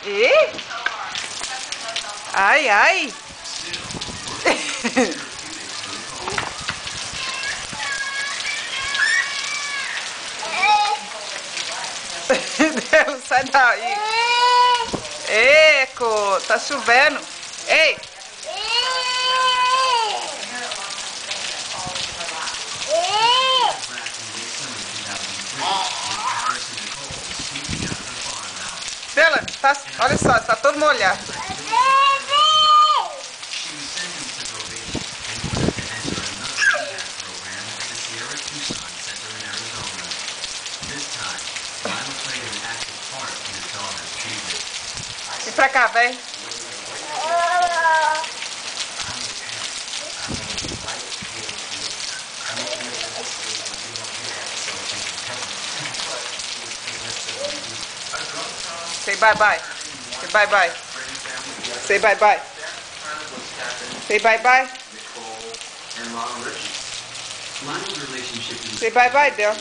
E? Ai, ai. Dillon, sai daí. Eco, tá chovendo. Ei. Dillon, tá, olha só, tá todo molhado. Vem pra cá, vem. Say bye-bye. Say bye-bye. Say bye-bye. Say bye-bye. Say bye-bye, Dillon.